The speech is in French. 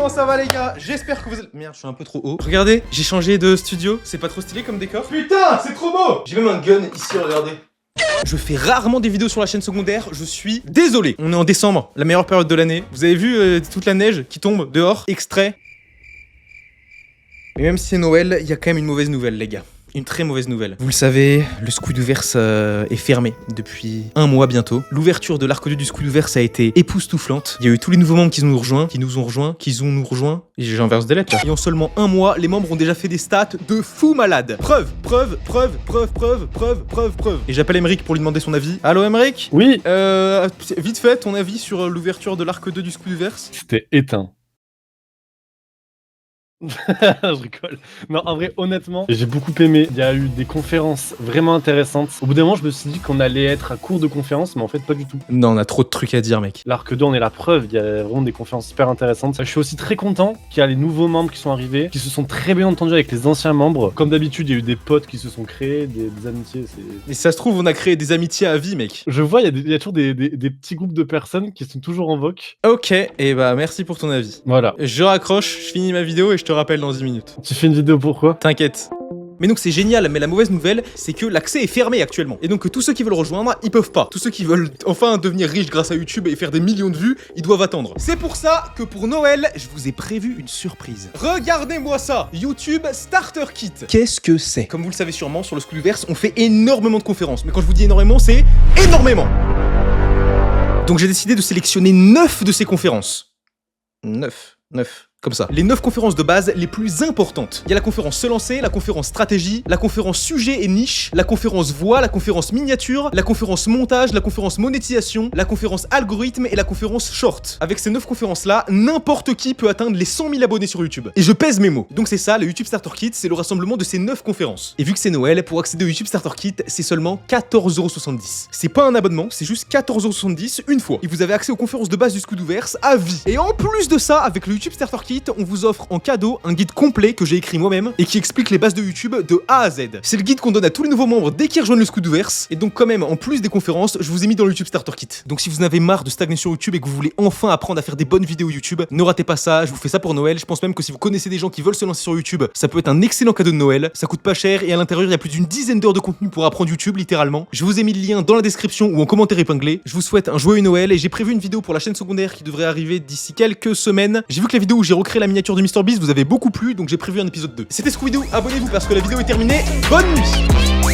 comment ça va les gars? J'espère que vous êtes... Merde, je suis un peu trop haut. Regardez, j'ai changé de studio, c'est pas trop stylé comme décor. Putain, c'est trop beau! J'ai même un gun ici, regardez. Je fais rarement des vidéos sur la chaîne secondaire, je suis désolé. On est en décembre, la meilleure période de l'année. Vous avez vu toute la neige qui tombe dehors? Extrait. Mais même si c'est Noël, il y a quand même une mauvaise nouvelle les gars. Une très mauvaise nouvelle. Vous le savez, le Squidverse est fermé depuis un mois bientôt. L'ouverture de l'arc 2 du Squidverse a été époustouflante. Il y a eu tous les nouveaux membres qui nous ont rejoints. Et j'inverse des lettres là. Et en seulement un mois, les membres ont déjà fait des stats de fou malade. Preuve. Et j'appelle Emeric pour lui demander son avis. Allô Emeric? Oui. Vite fait, ton avis sur l'ouverture de l'arc 2 du Squidverse? C'était éteint. Je rigole. Non, en vrai, honnêtement, j'ai beaucoup aimé. Il y a eu des conférences vraiment intéressantes. Au bout d'un moment, je me suis dit qu'on allait être à court de conférences, mais en fait, pas du tout. Non, on a trop de trucs à dire, mec. L'arc 2, on est la preuve. Il y a vraiment des conférences super intéressantes. Je suis aussi très content qu'il y a les nouveaux membres qui sont arrivés, qui se sont très bien entendus avec les anciens membres. Comme d'habitude, il y a eu des potes qui se sont créés, des amitiés. Mais si ça se trouve, on a créé des amitiés à vie, mec. Je vois, il y a toujours des petits groupes de personnes qui sont toujours en vogue. Ok, et bah merci pour ton avis. Voilà. Je raccroche, je finis ma vidéo et je te rappelle dans 10 minutes. Tu fais une vidéo pourquoi? T'inquiète. Mais donc c'est génial, mais la mauvaise nouvelle, c'est que l'accès est fermé actuellement. Et donc que tous ceux qui veulent rejoindre, ils peuvent pas. Tous ceux qui veulent enfin devenir riches grâce à YouTube et faire des millions de vues, ils doivent attendre. C'est pour ça que pour Noël, je vous ai prévu une surprise. Regardez-moi ça, YouTube Starter Kit. Qu'est-ce que c'est? Comme vous le savez sûrement, sur le Squidverse, on fait énormément de conférences. Mais quand je vous dis énormément, c'est énormément. Donc j'ai décidé de sélectionner 9 de ces conférences. 9. Comme ça. Les 9 conférences de base les plus importantes. Il y a la conférence se lancer, la conférence stratégie, la conférence sujet et niche, la conférence voix, la conférence miniature, la conférence montage, la conférence monétisation, la conférence algorithme et la conférence short. Avec ces 9 conférences là, n'importe qui peut atteindre les 100 000 abonnés sur YouTube. Et je pèse mes mots. Donc c'est ça, le YouTube Starter Kit, c'est le rassemblement de ces 9 conférences. Et vu que c'est Noël, pour accéder au YouTube Starter Kit, c'est seulement 14,70 €. C'est pas un abonnement, c'est juste 14,70 € une fois. Et vous avez accès aux conférences de base du Squidverse à vie. Et en plus de ça, avec le YouTube Starter Kit, on vous offre en cadeau un guide complet que j'ai écrit moi-même et qui explique les bases de YouTube de A à Z. C'est le guide qu'on donne à tous les nouveaux membres dès qu'ils rejoignent le Squidverse. Et donc quand même, en plus des conférences, je vous ai mis dans le YouTube Starter Kit. Donc si vous en avez marre de stagner sur YouTube et que vous voulez enfin apprendre à faire des bonnes vidéos YouTube, ne ratez pas ça, je vous fais ça pour Noël. Je pense même que si vous connaissez des gens qui veulent se lancer sur YouTube, ça peut être un excellent cadeau de Noël. Ça coûte pas cher et à l'intérieur, il y a plus d'une dizaine d'heures de contenu pour apprendre YouTube littéralement. Je vous ai mis le lien dans la description ou en commentaire épinglé. Je vous souhaite un joyeux Noël et j'ai prévu une vidéo pour la chaîne secondaire qui devrait arriver d'ici quelques semaines. J'ai vu que la vidéo où j'ai recréé la miniature de MrBeast vous avez beaucoup plu, donc j'ai prévu un épisode 2. C'était Squidou, abonnez-vous parce que la vidéo est terminée. Bonne nuit.